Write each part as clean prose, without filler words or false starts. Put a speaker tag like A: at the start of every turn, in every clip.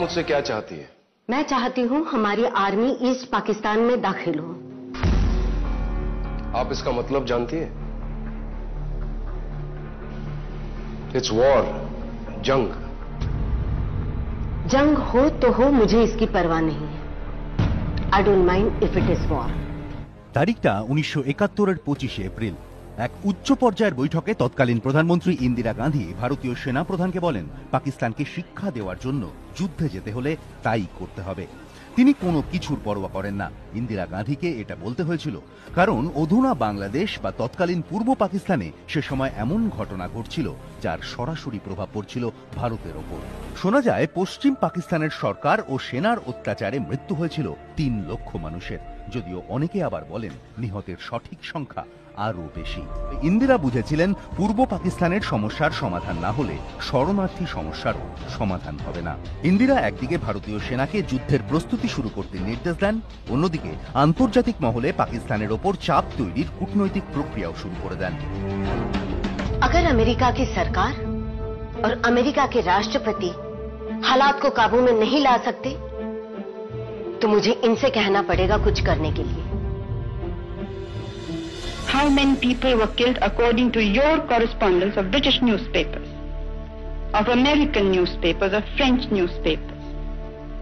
A: मुझसे क्या चाहती है?
B: मैं चाहती हूँ हमारी आर्मी ईस्ट पाकिस्तान में दाखिल हो।
A: आप इसका मतलब जानती हैं? इट्स वॉर, जंग।
B: जंग हो तो हो, मुझे इसकी परवाह नहीं है। I don't mind if it is war.
C: তারিখটা 1971-এর 25শে এপ্রিল। এক উচ্চ পর্যায়ের বৈঠকে তৎকালীন প্রধানমন্ত্রী ইন্দিরা গান্ধী ভারতীয় সেনা প্রধানকে বলেন, পাকিস্তানকে শিক্ষা দেওয়ার জন্য যুদ্ধে যেতে হলে তাই করতে হবে। তিনি কোনো কিছুর পরোয়া করেন না। ইন্দিরা গান্ধীকে এটা বলতে হয়েছিল কারণ অধুনা বাংলাদেশ বা তৎকালীন পূর্ব পাকিস্তানে সে সময় এমন ঘটনা ঘটছিল যার সরাসরি প্রভাব পড়ছিল ভারতের ওপর। শোনা যায় পশ্চিম পাকিস্তানের সরকার ও সেনার অত্যাচারে মৃত্যু হয়েছিল 3 লক্ষ মানুষের, যদিও অনেকে আবার বলেন নিহতের সঠিক সংখ্যা আরও বেশি। ইন্দিরা বুঝেছিলেন পূর্ব পাকিস্তানের সমস্যার সমাধান না হলে শরণার্থী সমস্যারও সমাধান হবে না। ইন্দিরা একদিকে ভারতীয় সেনাকে যুদ্ধের প্রস্তুতি শুরু করতে নির্দেশ দেন, অন্যদিকে আন্তর্জাতিক মহলে পাকিস্তানের ওপর চাপ তৈরির কূটনৈতিক প্রক্রিয়াও শুরু করে দেন।
B: अगर अमेरिका की सरकार और अमेरिका के राष्ट्रपति हालात को काबू में नहीं ला सकते तो मुझे इनसे कहना पड़ेगा कुछ करने के लिए।
D: How many people were killed according to your correspondence of British newspapers, of American newspapers, of French newspapers,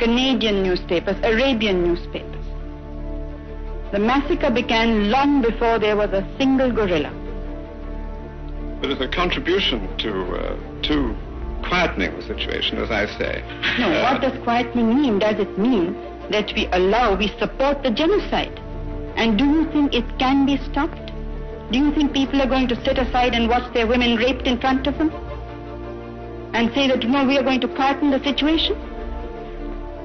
D: Canadian newspapers, Arabian newspapers? The massacre began long before there was a single guerrilla.
E: There is a contribution to quietening the situation, as I say.
D: No, what does quietening mean? Does it mean that we support the genocide? And do you think it can be stopped? Do you think people are going to sit aside and watch their women raped in front of them? And say that, no, we are going to quieten the situation?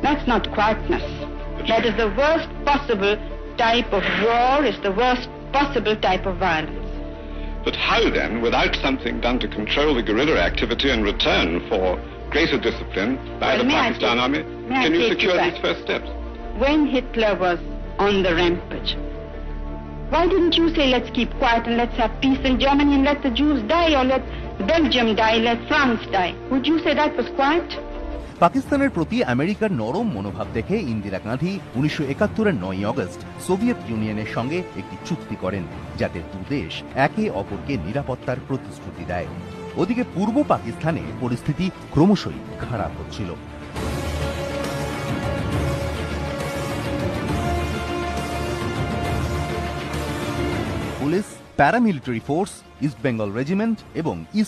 D: That's not quietness. That is the worst possible type of war, is the worst possible type of violence.
E: But how then, without something done to control the guerrilla activity in return for greater discipline by the Pakistan army, can you secure these first steps?
D: When Hitler was on the rampage, why didn't you say, let's keep quiet and let's have peace in Germany and let the Jews die, or let Belgium die, let France die? Would you say that was quiet?
C: পাকিস্তানের প্রতি আমেরিকার নরম মনোভাব দেখে Indira Gandhi 1971-এর 9ই August Soviet ইউনিয়নের সঙ্গে একটি চুক্তি করেন, যাতে দুদেশ একে অপরকে নিরাপত্তার প্রতিশ্রুতি দেয়। ওদিকে পূর্ব পাকিস্তানে পরিস্থিতি ক্রমশই খারাপ হচ্ছিল। Police, paramilitary force, east Bengal regiment এবং ইস্ট